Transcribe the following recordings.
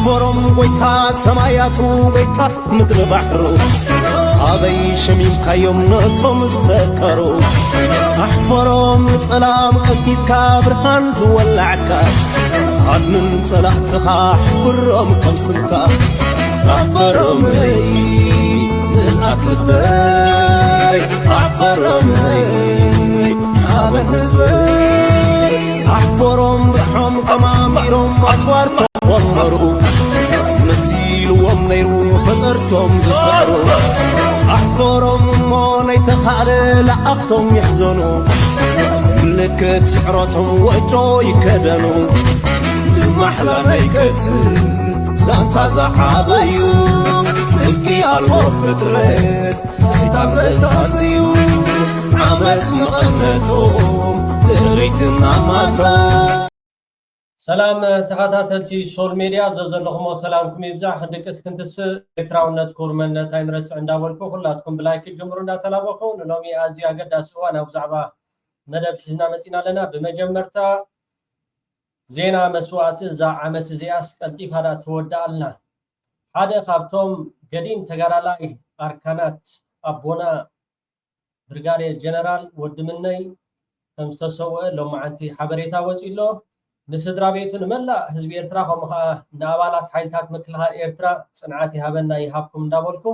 أحفرم ويتا سماياتو ويتا مدر بحرو أبي شميم كيوم نتوم زفكرو أحفرم سلام قديد كابرهان زولعكا عدن صلاحتها أحفرم كم سلطة أحفرم من أكبر أحفرم أبن حزبي أحفرم بسحم كماميرم أطوارتم ومرو نسيلو ومنيرو فطرتم زسعرو أحفرم موني تخالي لأختم يحزنو لكت سعرتهم وجو يكدنو محلا نيكت سانتا زحابيو سلكي الوفترت سيطان زساسيو عمس مغنتهم لغيتنا ماتو سلام تخاتاتلتي سول ميديا زلزلكم وسلامكم يبزح دكس كنتس إتراونت كورمنت هينرس عنداولكو خلاتكم بلايك جمهورنا تلابخون لومي آزيا قد أسوانا وزعبا مدب حزنا متينا لنا بمجمرتا زينا مسوات زعامت زياس قلتيف هذا تودع لنا هذا خابتهم قديم تقرالاي أركانات أبونا برغاري جنرال ودمني تمستسوء لو معنتي حبريتا وزيلو نسدرا بيتون ملا حزب إرترا خمخا نابالات حيلتات مكلها إرترا صنعاتي هابنا يهابكم دابولكو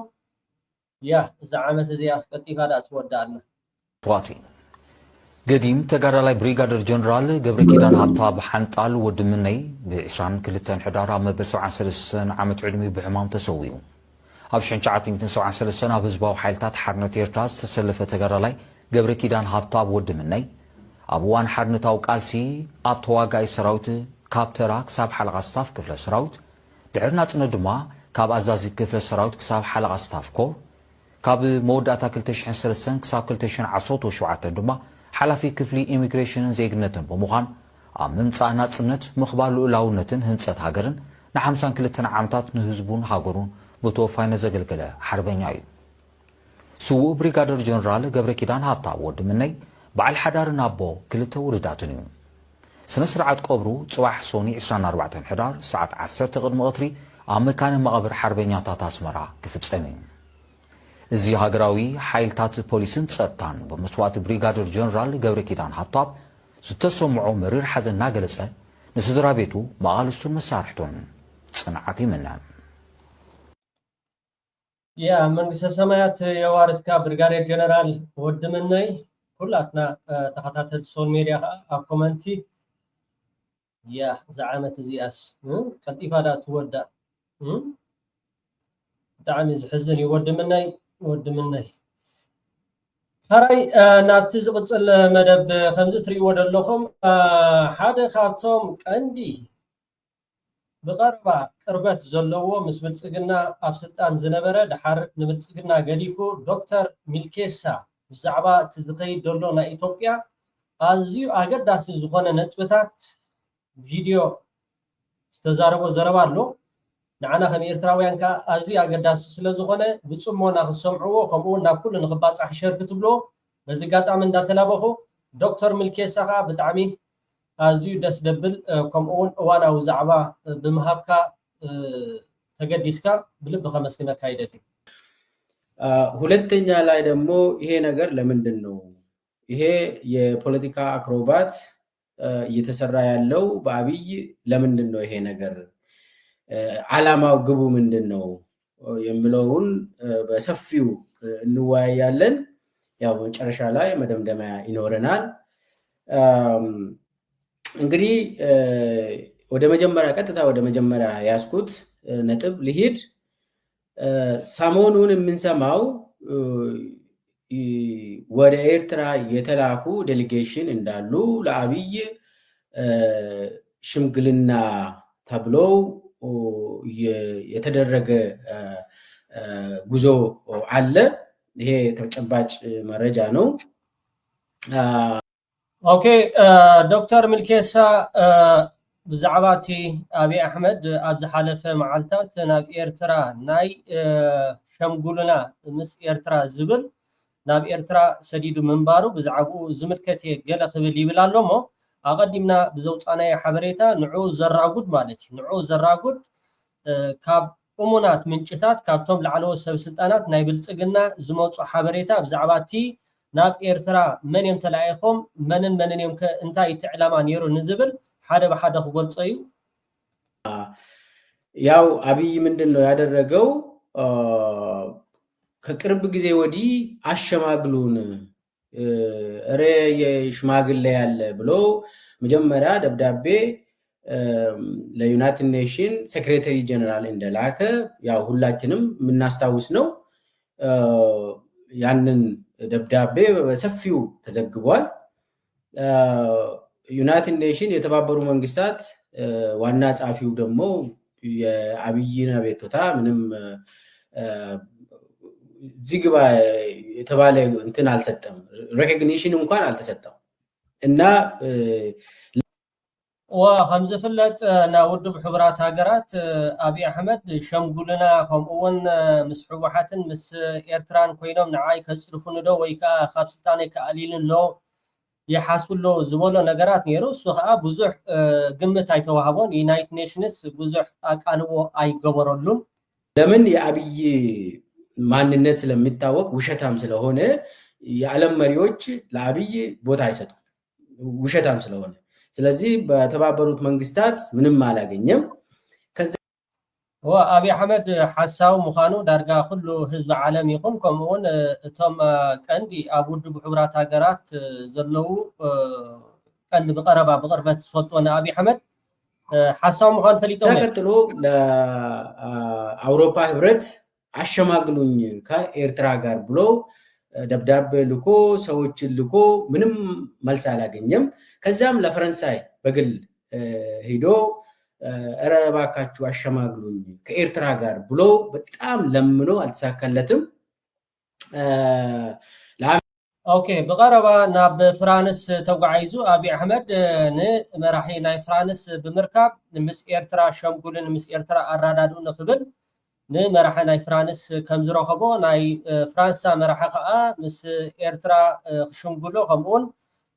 يا زعامت زياس قلتيف هذا تودع لنا تواتي قديم تقرالاي بريغادر جنرال قبر كيدان هابتا بحنطال ودمني بعشان كلتان حدارا مبسو عن سلسان عامت علمي بحمام تسويو هابشان شعاتين تنسو عن سلسان هابزباو حيلتات حرنة إرتاز تسلفة تقرالاي قبر كيدان هابتا ودمني أبوان حرنة وقالسي أبتواقاي سراوت كابتراك ساب حلقة ستاف كفل سراوت دعرنا تندما كاب أزازي كفل سراوت كساب حلقة ستاف كو كاب موداتا كلتشحن سلسان كساب كلتشحن عصوت وشوعات دما حلفي كفلي إيميغريشن زيجنتن بمخان أممصا ناصنت مخبال لولاونتن هنصت هاجرن نحمسان كلتن عامتات نهزبون هاجرون بتوفاين زغلغله حربنياي سو بريغادر جنرال قبر كيدان هابتا ود مني بعل حدار نابو كلته ورداتنيو سنه سرعت قبرو صباح سوني 24 حدار ساعه 10 قدم قطري امكان مقبر حربنياتات اسمرا كفصمي زي هاجراوي حيلتات بوليسن تصطان بمسوات بريغادر جنرال قبر كيدان هابطاب ستسمعوا مرير حزن ناقلصه نسدرا بيتو مقالسو مسارحتون صنعتي منا يا منግስተ ሰማያት የዋርስካ ብርጋዴር ጀነራል ወድምነይ كلاتنا تخاتات سول ميديا كومنتي يا زعامة زياس كلتيف هذا تودع دعم يحزن يود مني هراي نابتز قصل مدب خمس تري ود لكم حدا خابتهم عندي بقربا قربت زلوو مس بلصقنا اب سلطان زنبره دحر نبلصقنا غديفو دكتور ملكيسا زعبا تزقي دولنا إثيوبيا أزيو أجر داس زخانة نتبتات فيديو استزاربو زربالو نعنا خمير تراويان كا أزيو أجر داس سلا زخانة بسمونا خسمعوه خمون ناكل نخبات أحشر كتبلو بزقات عمن داتلابخو دكتور ملكيسا بتعمي أزيو داس دبل كمون وانا وزعبا بمهابكا تقديسكا بلب خمس كنا كايدتي ሁለተኛ ላይ ደግሞ ይሄ ነገር ለምንድነው ይሄ የፖለቲካ አክሮባት እየተሰራ ያለው በአብይ ለምንድነው ይሄ ነገር ዓላማው ግቡ ምንድነው የሚለውን በሰፊው እንወያያለን ያው መጨረሻ ላይ መደምደሚያ ይኖረናል እንግዲህ ወደ መጀመሪያ ቀጥታ ወደ መጀመሪያ ያስኩት ነጥብ ልሂድ ሰሞኑን የምንሰማው ወደ ኤርትራ የተላኩ ዴሌጌሽን እንዳሉ ለአብይ ሽምግልና ተብሎ የተደረገ ጉዞ አለ ይሄ ተጨባጭ መረጃ ነው ኦኬ ዶክተር ሚልኬሳ بزعباتي أبي أحمد أبز حلفة معلتات ناب إيرترا ناي شمقولنا مس إيرترا زبل ناب إيرترا سديد منبارو بزعبو زمركتي قال خبلي بلالومو أقدمنا بزوج أنا حبريتا نعو زراقود مالتي نعو زراقود ካብ እሙናት ምንጭታት ካብቶም ላዕለዎ ሰበስልጣናት ናይ ብልጽግና ዝመጹ ሓበሬታ ብዛዕባ እቲ ናብ ኤርትራ መን እዮም ተላኢኾም መንን እዮም እንታይ እቲ ዕላማ ነይሩ ንዝብል ሓደ በሓደ ክገልጾ እዩ። ያው አብይ ምንድነው ያደረገው ከቅርብ ጊዜ ወዲህ አሸማግሉን እረ የሽማግሌ ያለ ብሎ መጀመሪያ ደብዳቤ ለዩናይትድ ኔሽን ሴክሬታሪ ጀነራል እንደላከ ያው ሁላችንም የምናስታውስ ነው። ያንን ደብዳቤ በሰፊው ተዘግቧል። ዩናይትድ ኔሽን የተባበሩ መንግስታት ዋና ጸሐፊው ደግሞ የአብይን አቤቱታ ምንም ዚግባ የተባለ እንትን አልሰጠም፣ ሬኮግኒሽን እንኳን አልተሰጠም እና وخمسة فلت ناودب حبرات هاجرات أبي أحمد شمقولنا هم أون مسحوبات مس إيرتران كوينهم نعاي كسرفون دو ويكا خابستاني كقليل لو يحاسب له زبالة نجارات نيرو سخاء بزح قمة تايتوهابون يونايتد نيشنز بزح أكانوا أي جبرولون لمن يا أبي ما النت لما يتوق وشتام سلهونه يعلم مريوج لأبي بوتايسته وشتام سلهونه ስለዚህ በተባበሩት መንግስታት ምንም አላገኘም። ከዛ ወአቢ አህመድ ሐሳው ሙኻኑ ዳርጋ ሁሉ ህዝብ ዓለም ይኹም ከምኡን እቶም ቀንዲ ኣብ ውድብ ሕብራት ሃገራት ዘለው ቀንዲ ብቅርበት ዝፈልጥዎና አቢ አህመድ ሐሳው ሙኻኑ ፈሊጦም ተከትሎ ለአውሮፓ ህብረት አሸማግሉኝ ከኤርትራ ጋር ብሎ ደብዳቤ ልኮ ሰዎችን ልኮ ምንም መልስ አላገኘም። ከዛም ለፈረንሳይ በግል ሄዶ እረ እባካችሁ አሸማግሉኝ ከኤርትራ ጋር ብሎ በጣም ለምኖ አልተሳካለትም። ኦኬ በቀረባ ናብ ፍራንስ ተጓዒዙ አቢ አህመድ ንመራሒ ናይ ፍራንስ ብምርካብ ምስ ኤርትራ ሸምጉልን ምስ ኤርትራ አራዳዱ ንክብል ንመራሒ ናይ ፍራንስ ከም ዝረኸቦ ናይ ፍራንሳ መራሒ ከዓ ምስ ኤርትራ ክሽምጉሎ ከምኡን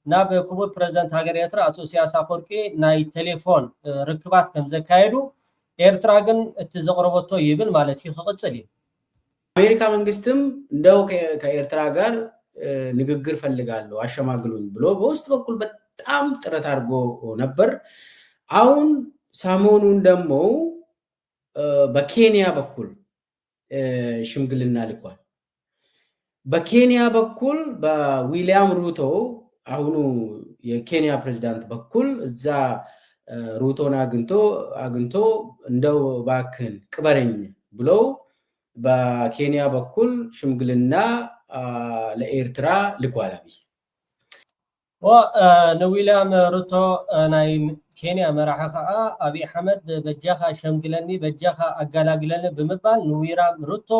ናብ ክቡር ፕሬዝዳንት ሃገር ኤርትራ አቶ ኢሳያስ አፈወርቂ ናይ ቴሌፎን ርክባት ከም ዘካየዱ ኤርትራ ግን እቲ ዘቅረበቶ ይብል ማለት ይክቅጽል እዩ። አሜሪካ መንግስትም እንደው ከኤርትራ ጋር ንግግር ፈልጋለሁ አሸማግሉኝ ብሎ በውስጥ በኩል በጣም ጥረት አድርጎ ነበር። አሁን ሰሞኑን ደግሞ በኬንያ በኩል ሽምግልና ልኳል። በኬንያ በኩል በዊሊያም ሩቶ አሁኑ የኬንያ ፕሬዝዳንት በኩል እዛ ሩቶን አግንቶ እንደው ባክን ቅበረኝ ብሎ በኬንያ በኩል ሽምግልና ለኤርትራ ልኳል። አብይ ንዊልያም ሩቶ ናይ ኬንያ መራሒ ከዓ አቢ አሕመድ በጃኻ ሸምግለኒ በጃኻ አጋላግለኒ ብምባል ንዊልያም ሩቶ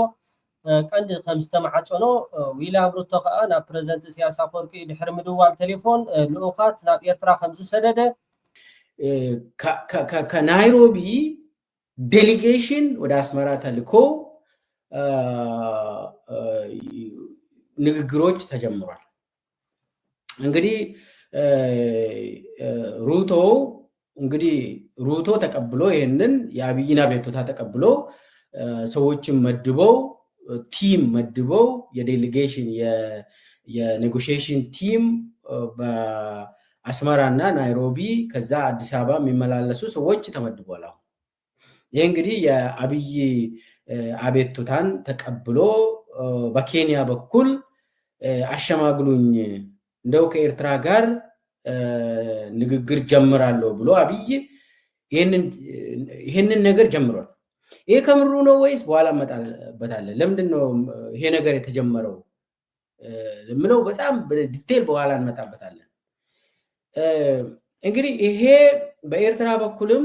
ቀንዲ ከም ዝተማሓፀኖ ዊልያም ሩቶ ከዓ ናብ ፕሬዝዳንት ኢሳያስ አፈወርቂ ድሕሪ ምድዋል ቴሌፎን ልኡኻት ናብ ኤርትራ ከም ዝሰደደ ከናይሮቢ ዴሊጌሽን ወደ አስመራ ተልኮ ንግግሮች ተጀምሯል። እንግዲህ ሩቶ ተቀብሎ ይሄንን የአብይን አቤቱታ ተቀብሎ ሰዎችን መድበው ቲም መድበው የዴሊጌሽን የኔጎሺዬሽን ቲም በአስመራና ናይሮቢ ከዛ አዲስ አበባ የሚመላለሱ ሰዎች ተመድበዋል። ይሄ እንግዲህ የአብይ አቤቱታን ተቀብሎ በኬንያ በኩል አሸማግሉኝ እንደው ከኤርትራ ጋር ንግግር ጀምራለሁ ብሎ አብይ ይሄንን ነገር ጀምሯል። ይሄ ከምሩ ነው ወይስ በኋላ መጣበታለን? ለምንድነው ይሄ ነገር የተጀመረው? ለምነው በጣም በዲቴል በኋላ እንመጣበታለን። እንግዲህ ይሄ በኤርትራ በኩልም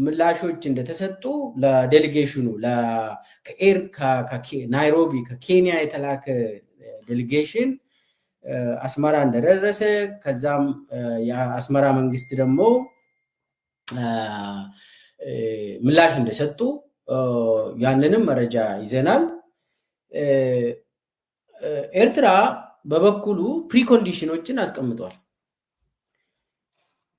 ምላሾች እንደተሰጡ ለዴሊጌሽኑ ናይሮቢ ከኬንያ የተላከ ዴሊጌሽን አስመራ እንደደረሰ ከዛም የአስመራ መንግስት ደግሞ ምላሽ እንደሰጡ ያንንም መረጃ ይዘናል። ኤርትራ በበኩሉ ፕሪኮንዲሽኖችን አስቀምጧል።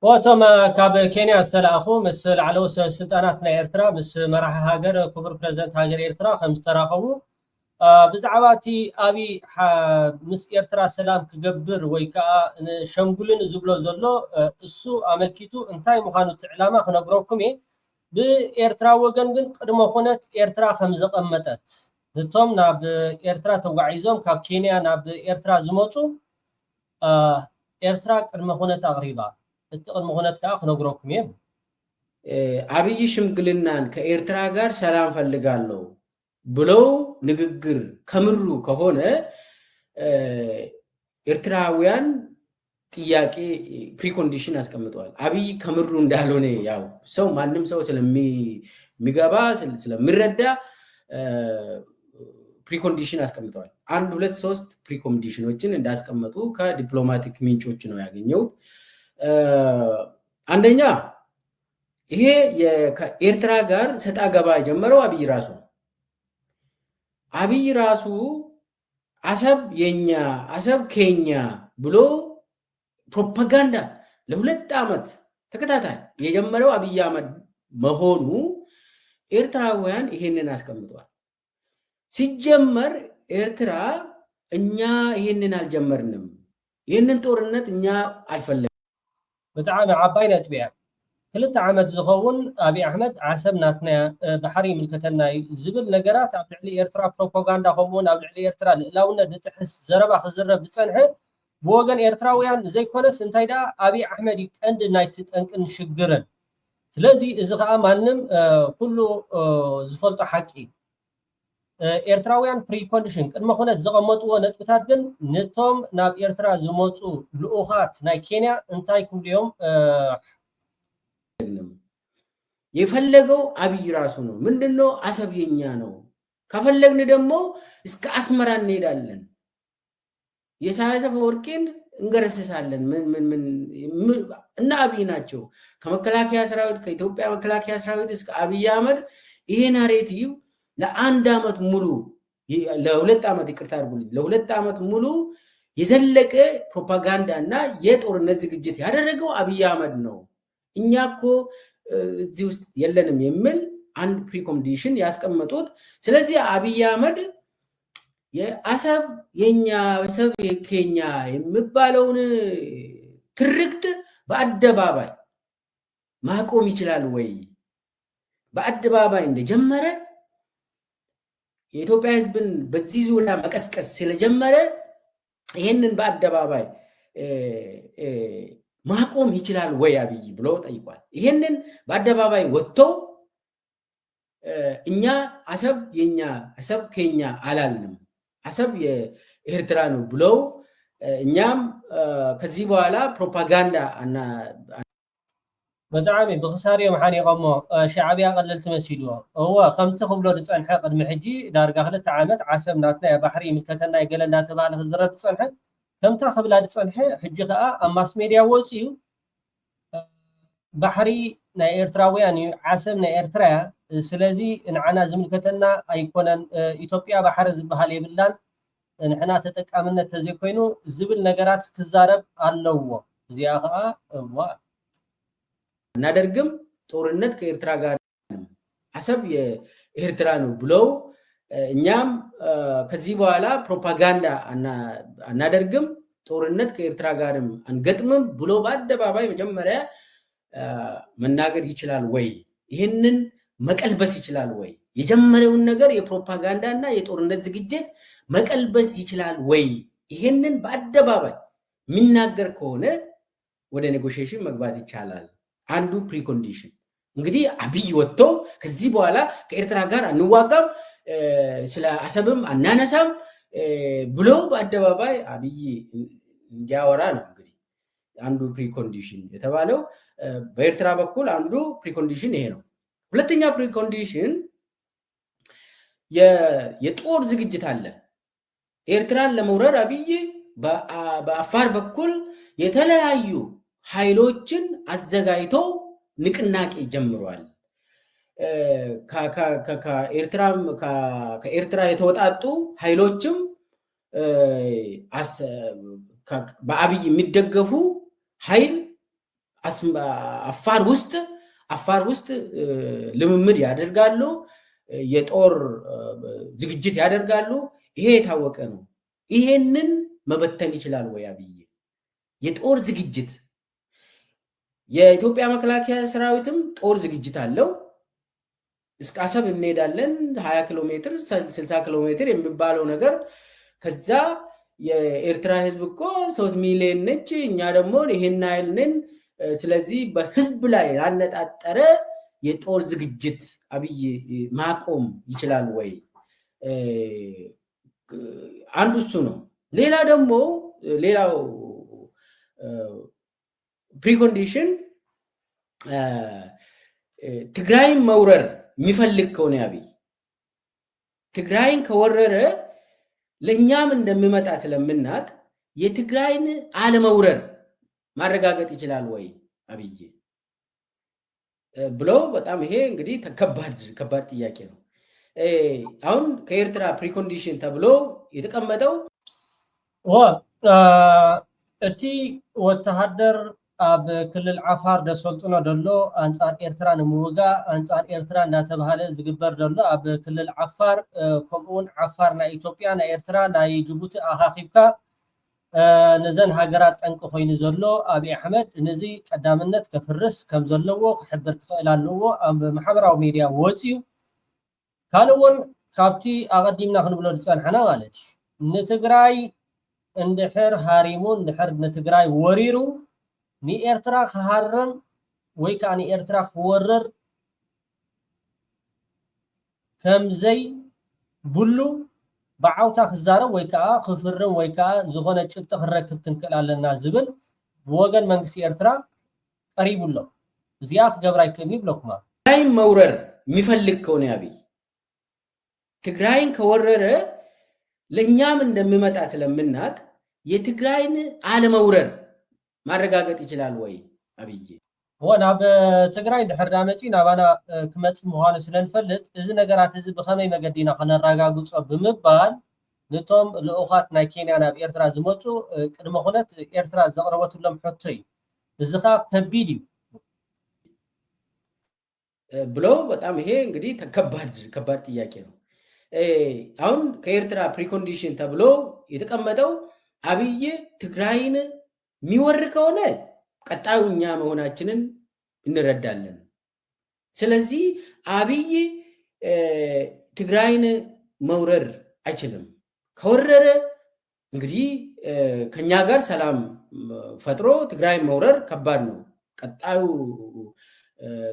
وتم كاب كينيا استلأخو مس العلو سلطاناتنا إرترا مس مرح هاجر كبر بريزنت هاجر إرترا خمس تراخو بزعواتي أبي مس إرترا سلام كجبر ويكا شمبولن زبلو زلو السو عملكيتو انتاي مخانو تعلامة خنقروكم بإرترا وجنجن قدمو خونت إرترا خمس قمتات نتوم ناب إرترا توقعيزوم كاب كينيا ناب إرترا زموتو إرترا قدمو خونت أغريبا التقدم خونت كأخ نقروكم يم አብይ ሽምግልናን ከኤርትራ ጋር ሰላም ፈልጋለሁ ብለው ንግግር ከምሩ ከሆነ ኤርትራውያን ጥያቄ ፕሪኮንዲሽን አስቀምጠዋል አብይ ከምሩ እንዳልሆነ ያው ሰው ማንንም ሰው ስለሚገባ ስለሚረዳ ፕሪኮንዲሽን አስቀምጠዋል 1 2 3 ፕሪኮንዲሽኖችን እንዳስቀመጡ ከዲፕሎማቲክ ምንጮች ነው ያገኘው አንደኛ ይሄ ከኤርትራ ጋር ሰጣ ገባ ጀመረው አብይ ራሱ አሰብ የኛ አሰብ ኬኛ ብሎ ፕሮፓጋንዳ ለሁለት ዓመት ተከታታይ የጀመረው አብይ አህመድ መሆኑ ኤርትራውያን ይሄንን አስቀምጧል ሲጀመር ኤርትራ እኛ ይሄንን አልጀመርንም ይሄንን ጦርነት እኛ አልፈለግንም بتعامل عباينا تبيع كلتا عمد زخون أبي أحمد عسب ناتنا بحري ملكتنا زبل نقرات أبي علي إرترا بروباغاندا خمون أبي علي إرترا لونا نتحس زربا خزرة بتصنحه بوغن إرتراويان زي كونس انتاي دا أبي أحمد عند نايتت أنكن شقرن سلازي إذا مانم كله زفلت حكي إرتراويان بريكونديشن كما خونت زغمطو نتبتات جن نتوم ناب إرترا زموتو لؤخات ناي كينيا انتاي كل يوم የፈለገው አብይ ራሱ ነው ምንድነው አሰብ የኛ ነው ከፈለግን ደግሞ እስከ አስመራ እንሄዳለን የኢሳያስ አፈወርቂን እንገረስሳለን ምን እና አብይ ናቸው ከመከላከያ ሰራዊት ከኢትዮጵያ መከላከያ ሰራዊት እስከ አብይ አህመድ ይሄ ናሬቲቭ ለአንድ አመት ሙሉ ለሁለት አመት ይቅርታ አድርጉልኝ ለሁለት አመት ሙሉ የዘለቀ ፕሮፓጋንዳና የጦርነት ዝግጅት ያደረገው አብይ አህመድ ነው እኛኮ እዚህ ውስጥ የለንም የሚል አንድ ፕሪኮንዲሽን ያስቀመጡት ስለዚህ አብይ አህመድ የአሰብ የኛ አሰብ የኬኛ የሚባለውን ትርክት በአደባባይ ማቆም ይችላል ወይ በአደባባይ እንደጀመረ የኢትዮጵያ ህዝብን በዚህ ዙሪያ መቀስቀስ ስለጀመረ ይሄንን በአደባባይ ማቆም ይችላል ወይ አብይ ብሎ ጠይቋል ይሄንን በአደባባይ ወጥቶ እኛ አሰብ የኛ አሰብ ኬኛ አላልንም አሰብ የኤርትራ ነው ብሎ እኛም ከዚህ በኋላ ፕሮፓጋንዳ እና بتعامي بخساري محاني قمو شعبيا قللت مسيلو هو خمسة خبلو رتصنحة قد محجي دارقا خلت عامت عاسم ناتنا يا بحري ملكتنا يقلن ناتبالغ الزرب تصنحة كمتا خبلا تصنحة حجي خاء أماس ميديا ووتيو بحري نا إيرتراويان عاسم نا إيرترا سلازي نعنا زملكتنا أيكونا إيتوبيا بحر زبهالي بلان نحنا تتكاملنا تزيكوينو زبل نقرات كزارب اللوو زياغا እናደርግም ጦርነት ከኤርትራ ጋር አሰብ የኤርትራ ነው ብለው እኛም ከዚህ በኋላ ፕሮፓጋንዳ እናደርግም ጦርነት ከኤርትራ ጋርም አንገጥምም ብሎ በአደባባይ መጀመሪያ መናገር ይችላል ወይ ይሄንን መቀልበስ ይችላል ወይ የጀመረውን ነገር የፕሮፓጋንዳና የጦርነት ዝግጅት መቀልበስ ይችላል ወይ ይሄንን በአደባባይ የሚናገር ከሆነ ወደ ኔጎሺዬሽን መግባት ይቻላል አንዱ ፕሪኮንዲሽን እንግዲህ አብይ ወጥቶ ከዚህ በኋላ ከኤርትራ ጋር አንዋጋም ስለ አሰብም አናነሳም ብሎ በአደባባይ አብይ እንዲያወራ ነው እንግዲህ አንዱ ፕሪኮንዲሽን የተባለው በኤርትራ በኩል አንዱ ፕሪኮንዲሽን ይሄ ነው ሁለተኛ ፕሪኮንዲሽን የጦር ዝግጅት አለ ኤርትራን ለመውረር አብይ በአፋር በኩል የተለያዩ ኃይሎችን አዘጋጅቶ ንቅናቄ ጀምሯል ከኤርትራ የተወጣጡ ኃይሎችም በአብይ የሚደገፉ ኃይል አፋር ውስጥ ልምምድ ያደርጋሉ፣ የጦር ዝግጅት ያደርጋሉ። ይሄ የታወቀ ነው። ይሄንን መበተን ይችላል ወይ አብይ? የጦር ዝግጅት የኢትዮጵያ መከላከያ ሰራዊትም ጦር ዝግጅት አለው። እስከ አሰብ እንሄዳለን 20 ኪሎ ሜትር 60 ኪሎ ሜትር የሚባለው ነገር ከዛ የኤርትራ ህዝብ እኮ 3 ሚሊዮን ነች፣ እኛ ደግሞ ይሄን አይልነን። ስለዚህ በህዝብ ላይ ያነጣጠረ የጦር ዝግጅት አብይ ማቆም ይችላል ወይ? አንዱ እሱ ነው። ሌላው ፕሪኮንዲሽን ትግራይን መውረር የሚፈልግ ከሆነ አብይ ትግራይን ከወረረ ለኛም እንደሚመጣ ስለምናቅ የትግራይን አለመውረር ማረጋገጥ ይችላል ወይ አብይ ብሎ በጣም ይሄ እንግዲህ ከባድ ጥያቄ ነው። አሁን ከኤርትራ ፕሪኮንዲሽን ተብሎ የተቀመጠው እቲ ወተሃደር ኣብ ክልል ዓፋር ደሰልጥኖ ደሎ አንጻር ኤርትራ ንምውጋእ አንጻር ኤርትራ እንዳተባሃለ ዝግበር ደሎ ኣብ ክልል ዓፋር ከምኡውን ዓፋር ናይ ኢትዮጵያ ናይ ኤርትራ ናይ ጅቡቲ ኣኻኺብካ ነዘን ሃገራት ጠንቂ ኮይኑ ዘሎ አብይ አሕመድ ነዚ ቀዳምነት ከፍርስ ከም ዘለዎ ክሕብር ክኽእል ኣለዎ ኣብ ማሕበራዊ ሚድያ ወፂኡ ካልኡውን ካብቲ ኣቐዲምና ክንብሎ ዝፀንሐና ማለት እዩ ንትግራይ እንድሕር ሃሪሙ እንድሕር ንትግራይ ወሪሩ ንኤርትራ ክሃርም ወይ ከዓ ንኤርትራ ክወርር ከምዘይ ብሉ بعوታ ክዛረብ ወይ ከዓ ክፍርም ወይ ከዓ ዝኾነ ጭብጥ ክረክብ ክንክእል ኣለና ዝብል ብወገን መንግስቲ ኤርትራ ቀሪቡሎ እዚኣ ክገብራ ይክእልኒ ብለኩማ ትግራይን መውረር የሚፈልግ ከሆነ አብይ ትግራይን ከወረረ ለኛም እንደሚመጣ ስለምናቅ የትግራይን አለመውረር ማረጋገጥ ይችላል ወይ አብይ? ወና በትግራይ ድሕርዳ መጪ ናባና ክመጽ ምዃኑ ስለንፈልጥ እዚ ነገራት እዚ ብኸመይ መገዲና ከነረጋግጾ ብምባል ነቶም ልኡኻት ናይ ኬንያ ናብ ኤርትራ ዝመጹ ቅድመ ኩነት ኤርትራ ዘቕረበትሎም ሕቶ እዩ። እዚ ኸ ከቢድ እዩ ብሎ በጣም ይሄ እንግዲህ ከባድ ጥያቄ ነው። አሁን ከኤርትራ ፕሪኮንዲሽን ተብሎ የተቀመጠው አብይ ትግራይን የሚወር ከሆነ ቀጣዩ እኛ መሆናችንን እንረዳለን። ስለዚህ አብይ ትግራይን መውረር አይችልም። ከወረረ እንግዲህ ከኛ ጋር ሰላም ፈጥሮ ትግራይን መውረር ከባድ ነው። ቀጣዩ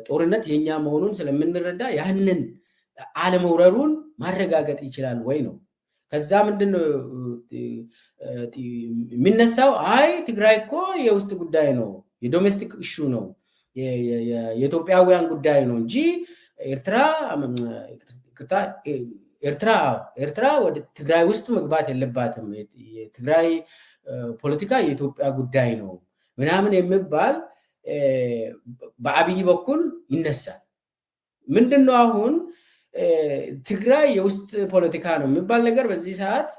ጦርነት የኛ መሆኑን ስለምንረዳ ያንን አለመውረሩን ማረጋገጥ ይችላል ወይ ነው። ከዛ ምንድነው የሚነሳው? አይ ትግራይ እኮ የውስጥ ጉዳይ ነው፣ የዶሜስቲክ ኢሹ ነው፣ የኢትዮጵያውያን ጉዳይ ነው እንጂ ኤርትራ ወደ ትግራይ ውስጥ መግባት የለባትም፣ የትግራይ ፖለቲካ የኢትዮጵያ ጉዳይ ነው ምናምን የሚባል በአብይ በኩል ይነሳል። ምንድነው አሁን ትግራይ የውስጥ ፖለቲካ ነው የሚባል ነገር በዚህ ሰዓት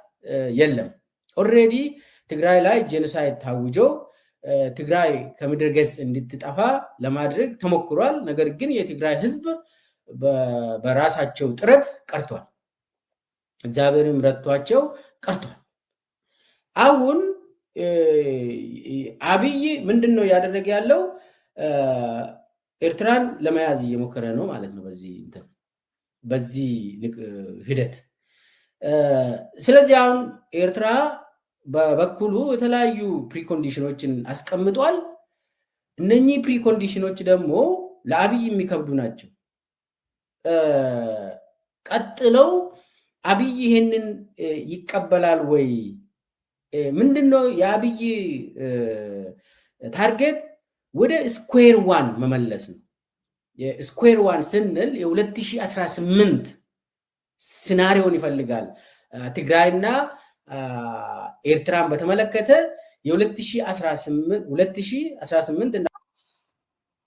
የለም። ኦልሬዲ ትግራይ ላይ ጄኖሳይድ ታውጆ ትግራይ ከምድረ ገጽ እንድትጠፋ ለማድረግ ተሞክሯል። ነገር ግን የትግራይ ህዝብ በራሳቸው ጥረት ቀርቷል፣ እግዚአብሔርም ረድቷቸው ቀርቷል። አሁን አብይ ምንድነው ያደረገ ያለው? ኤርትራን ለመያዝ እየሞከረ ነው ማለት ነው በዚህ ሂደት። ስለዚህ አሁን ኤርትራ በበኩሉ የተለያዩ ፕሪኮንዲሽኖችን አስቀምጧል። እነኚህ ፕሪኮንዲሽኖች ደግሞ ለአብይ የሚከብዱ ናቸው። ቀጥለው አብይ ይሄንን ይቀበላል ወይ? ምንድነው የአብይ ታርጌት? ወደ ስኩዌር ዋን መመለስ ነው። የስኩዌር ዋን ስንል የ2018 ሲናሪዮን ይፈልጋል። ትግራይና ኤርትራን በተመለከተ የ2018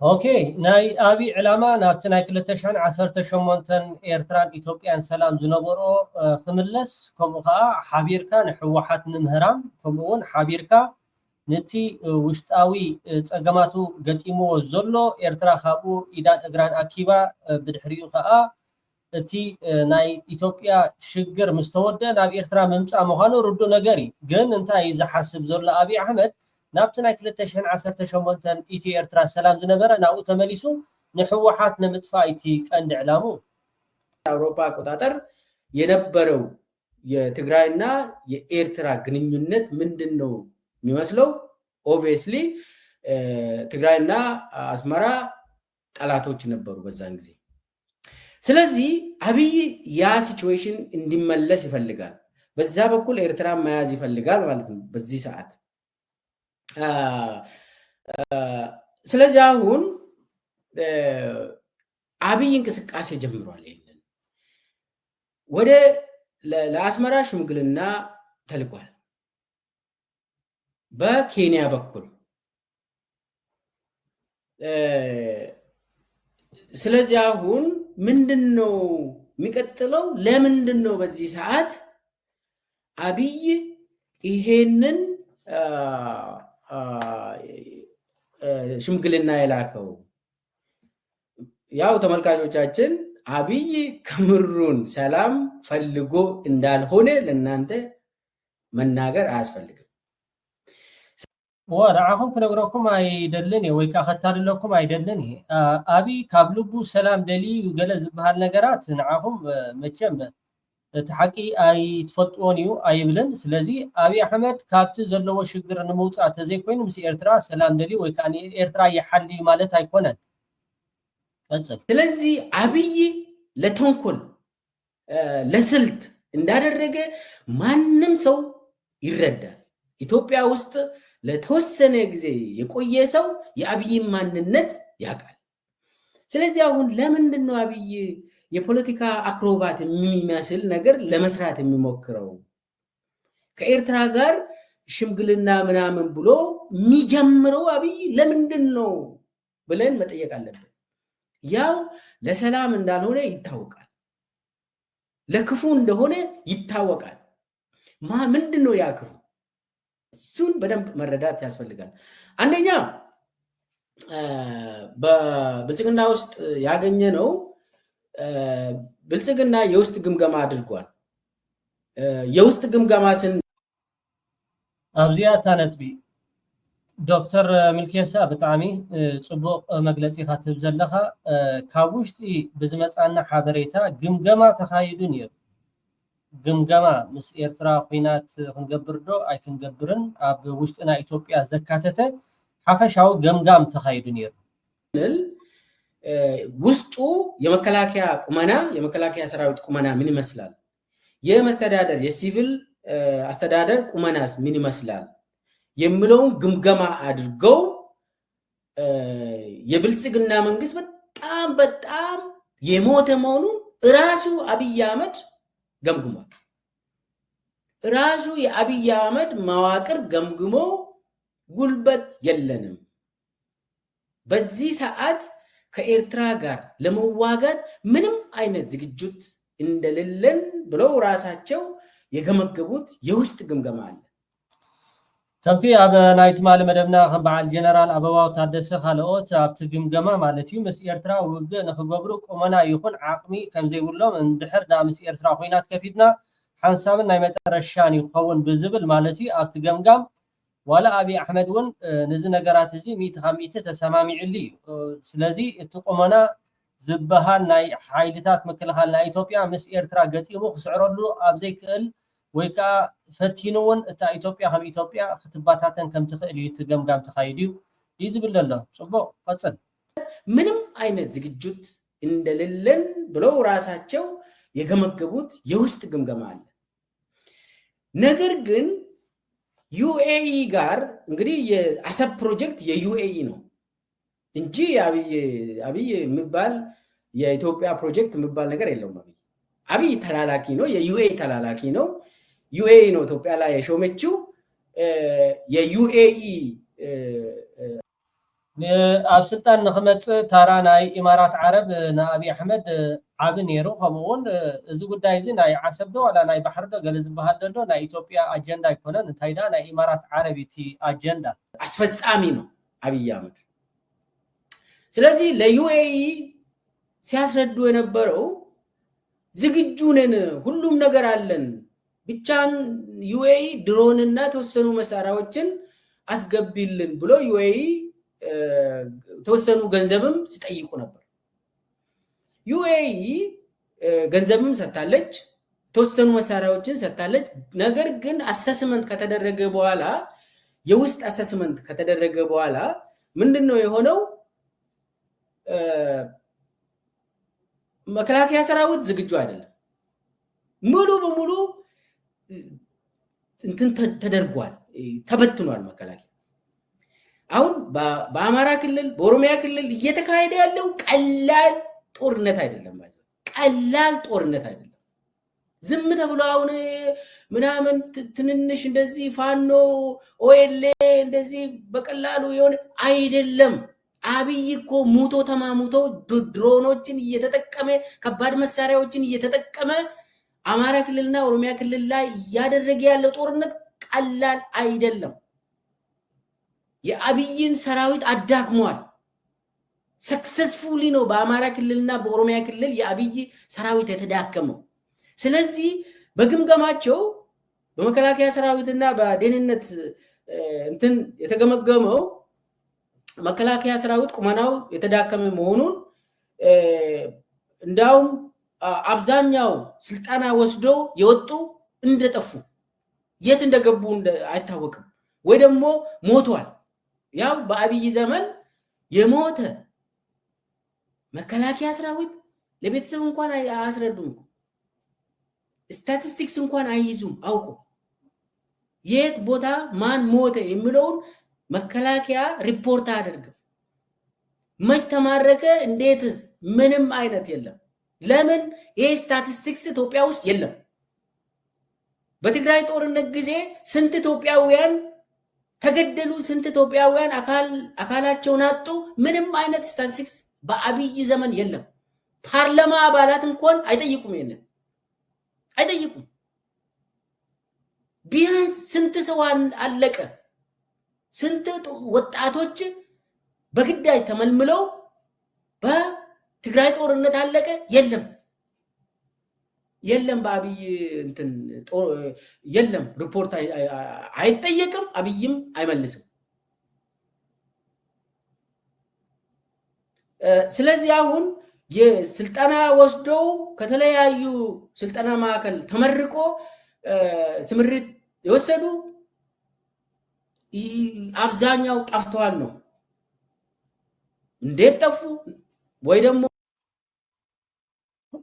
ኦኬ ናይ አብይ ዕላማ ናብቲ ናይ 2018 ኤርትራን ኢትዮጵያን ሰላም ዝነበሮ ክምለስ ከምኡ ከዓ ሓቢርካ ንሕወሓት ምምህራም ከምኡውን ሓቢርካ ነቲ ውሽጣዊ ጸገማቱ ገጢምዎ ዘሎ ኤርትራ ካብኡ ኢዳን እግራን አኪባ ብድሕሪኡ ከዓ እቲ ናይ ኢትዮጵያ ሽግር ምስተወደ ናብ ኤርትራ ምምጻእ ምዃኑ ርዱእ ነገር እዩ ግን እንታይ ዝሓስብ ዘሎ አብይ አሕመድ ናብቲ ናይ 2018 ኢትዮ ኤርትራ ሰላም ዝነበረ ናብኡ ተመሊሱ ንሕወሓት ንምጥፋእ እቲ ቀንዲ ዕላሙ አውሮፓ አቆጣጠር የነበረው የትግራይና የኤርትራ ግንኙነት ምንድነው የሚመስለው ኦብቪየስሊ ትግራይና አስመራ ጠላቶች ነበሩ በዛን ጊዜ ስለዚህ አብይ ያ ሲቹዌሽን እንዲመለስ ይፈልጋል በዛ በኩል ኤርትራ መያዝ ይፈልጋል ማለት ነው በዚህ ሰዓት ስለዚህ አሁን አብይ እንቅስቃሴ ጀምሯል ይሄንን ወደ ለአስመራ ሽምግልና ተልቋል በኬንያ በኩል ስለዚህ አሁን ምንድነው የሚቀጥለው ለምንድነው በዚህ ሰዓት አብይ ይሄንን ሽምግልና የላከው ያው ተመልካቾቻችን አብይ ከምሩን ሰላም ፈልጎ እንዳልሆነ ለእናንተ መናገር አያስፈልግም ወራአሁን ከነገረኩም አይደለን ወይ ካኸታልለኩም አይደለን አብይ ካብልቡ ሰላም ደሊ ገለ ዝባሃል ነገራት ንዓኹም መቸም ተሐቂ አይትፈጥዎን እዩ አይብለን ስለዚህ አብይ አህመድ ካብቲ ዘለዎ ሽግር ንምውጻእ ተዘይኮይኑ ምስ ኤርትራ ሰላም ደሊ ወይ ካኒ ኤርትራ ይሐሊ ማለት አይኮነን ቀጽል ስለዚህ አብይ ለተንኮል ለስልት እንዳደረገ ማንንም ሰው ይረዳል ኢትዮጵያ ውስጥ ለተወሰነ ጊዜ የቆየ ሰው የአብይ ማንነት ያውቃል ስለዚህ አሁን ለምንድነው አብይ የፖለቲካ አክሮባት የሚመስል ነገር ለመስራት የሚሞክረው ከኤርትራ ጋር ሽምግልና ምናምን ብሎ የሚጀምረው አብይ ለምንድነው ብለን መጠየቅ አለብን ያው ለሰላም እንዳልሆነ ይታወቃል ለክፉ እንደሆነ ይታወቃል ምንድነው ያ ክፉ እሱን በደንብ መረዳት ያስፈልጋል አንደኛ በብልጽግና ውስጥ ያገኘነው ብልጽግና የውስጥ ግምገማ አድርጓል የውስጥ ግምገማ ስን አብዚያ ታነጥቢ ዶክተር ሚልኬሳ በጣሚ ጽቡቅ መግለጺ ካትብ ዘለኻ ካብ ውሽጢ ብዝመጻና ሓበሬታ ግምገማ ተኻይዱ ነይሩ ግምገማ ምስ ኤርትራ ኩናት ክንገብር ዶ ኣይክንገብርን ኣብ ውሽጥና ኢትዮጵያ ዘካተተ ሓፈሻዊ ገምጋም ተኻይዱ ነይሩ ውስጡ የመከላከያ ቁመና የመከላከያ ሰራዊት ቁመና ምን ይመስላል የመስተዳደር የሲቪል አስተዳደር ቁመናስ ምን ይመስላል የሚለውን ግምገማ አድርገው የብልጽግና መንግስት በጣም የሞተ መሆኑን ራሱ አብይ አህመድ ገምግሟል ራሱ የአብይ አህመድ መዋቅር ገምግሞ ጉልበት የለንም በዚህ ሰዓት ከኤርትራ ጋር ለመዋጋት ምንም አይነት ዝግጁት እንደሌለን ብለው ራሳቸው የገመገቡት የውስጥ ግምገማ አለ ከምቲ ኣብ ናይቲ ማለ መደብና በዓል ጀነራል አበባው ታደሰ ካልኦት ኣብቲ ግምገማ ማለት እዩ ምስ ኤርትራ ውግእ ንክገብሩ ቁመና ይኹን ዓቅሚ ከም ዘይብሎም እንድሕር ዳ ምስ ኤርትራ ኮይናት ከፊትና ሓንሳብን ናይ መጨረሻን ይኸውን ብዝብል ማለት እዩ ኣብቲ ገምጋም ዋላ አብይ አህመድ ወን ነዚ ነገራት እዚ 100% ተሰማሚዕሊ ስለዚ እቲ ቁመና ዝበሃል ናይ ሓይልታት መከላኸሊ ናይ ኢትዮጵያ ምስ ኤርትራ ገጢሙ ክስዕረሉ ኣብ ዘይክእል ወይ ከዓ ፈቲኑውን እታ ኢትዮጵያ ከም ኢትዮጵያ ክትባታተን ከም ትኽእል ይትገምጋም ተኻይዱ ይዝብል ኣሎ ጽቡቅ ቀጽል ምንም አይነት ዝግጁት እንደሌለን ብለው ራሳቸው የገመገቡት የውስጥ ግምገማ አለ ነገር ግን ዩኤኢ ጋር እንግዲህ የአሰብ ፕሮጀክት የዩኤኢ ነው እንጂ አብይ የሚባል የኢትዮጵያ ፕሮጀክት የሚባል ነገር የለውም አብይ ተላላኪ ነው የዩኤኢ ተላላኪ ነው ዩኤኢ ነው ኢትዮጵያ ላይ የሾመችው የዩኤኢ ኣብ ስልጣን ንኽመጽ ታራ ናይ ኢማራት ዓረብ ንኣብይ ኣሕመድ ዓብ ነይሩ ከምኡውን እዚ ጉዳይ እዚ ናይ ዓሰብ ዶ ዋላ ናይ ባሕሪ ዶ ገለ ዝበሃል ዘሎ ናይ ኢትዮጵያ ኣጀንዳ ኣይኮነን እንታይ ዳ ናይ ኢማራት ዓረብ እቲ ኣጀንዳ አስፈጻሚ ነው አብይ አህመድ። ስለዚህ ለዩኤኢ ሲያስረዱ የነበረው ዝግጁ ነን ሁሉም ነገር አለን ብቻን ዩኤኢ ድሮንና ተወሰኑ መሳሪያዎችን አስገቢልን ብሎ ዩኤኢ ተወሰኑ ገንዘብም ሲጠይቁ ነበር። ዩኤኢ ገንዘብም ሰጣለች ተወሰኑ መሳሪያዎችን ሰጣለች። ነገር ግን አሰስመንት ከተደረገ በኋላ የውስጥ አሰስመንት ከተደረገ በኋላ ምንድነው የሆነው? መከላከያ ሰራዊት ዝግጁ አይደለም ሙሉ በሙሉ እንትን ተደርጓል ተበትኗል መከላከያ። አሁን በአማራ ክልል በኦሮሚያ ክልል እየተካሄደ ያለው ቀላል ጦርነት አይደለም ማለት ቀላል ጦርነት አይደለም። ዝም ተብሎ አሁን ምናምን ትንንሽ እንደዚህ ፋኖ ኦኤልኤ እንደዚህ በቀላሉ የሆነ አይደለም። አብይ እኮ ሙቶ ተማሙቶ ድሮኖችን እየተጠቀመ ከባድ መሳሪያዎችን እየተጠቀመ አማራ ክልልና ኦሮሚያ ክልል ላይ ያደረገ ያለው ጦርነት ቀላል አይደለም። የአብይን ሰራዊት አዳክሟል። ሰክሰስፉሊ ነው በአማራ ክልልና በኦሮሚያ ክልል የአብይ ሰራዊት የተዳከመው። ስለዚህ በግምገማቸው በመከላከያ ሰራዊትና በደህንነት እንትን የተገመገመው መከላከያ ሰራዊት ቁመናው የተዳከመ መሆኑን እንዳውም አብዛኛው ስልጣና ወስዶ የወጡ እንደጠፉ የት እንደገቡ አይታወቅም ወይ ደግሞ ሞቷል። ያው በአብይ ዘመን የሞተ መከላከያ ሰራዊት ለቤተሰብ እንኳን አያስረዱም። ስታቲስቲክስ እንኳን አይይዙም አውቁ የት ቦታ ማን ሞተ የሚለውን መከላከያ ሪፖርት አድርገው መች ተማረከ እንዴትስ ምንም አይነት የለም። ለምን ይሄ ስታቲስቲክስ ኢትዮጵያ ውስጥ የለም። በትግራይ ጦርነት ጊዜ ስንት ኢትዮጵያውያን ተገደሉ፣ ስንት ኢትዮጵያውያን አካላቸውን አጡ፣ ምንም አይነት ስታቲስቲክስ በአብይ ዘመን የለም። ፓርላማ አባላት እንኳን አይጠይቁም፣ ይሄንን አይጠይቁም። ቢያንስ ስንት ሰው አለቀ፣ ስንት ወጣቶች በግዳይ ተመልምለው በትግራይ ጦርነት አለቀ፣ የለም የለም። በአብይ እንትን የለም ሪፖርት አይጠየቅም፣ አብይም አይመልስም። ስለዚህ አሁን የስልጣና ወስደው ከተለያዩ ስልጣና ማዕከል ተመርቆ ስምሪት የወሰዱ አብዛኛው ጠፍተዋል ነው። እንዴት ጠፉ? ወይ ደግሞ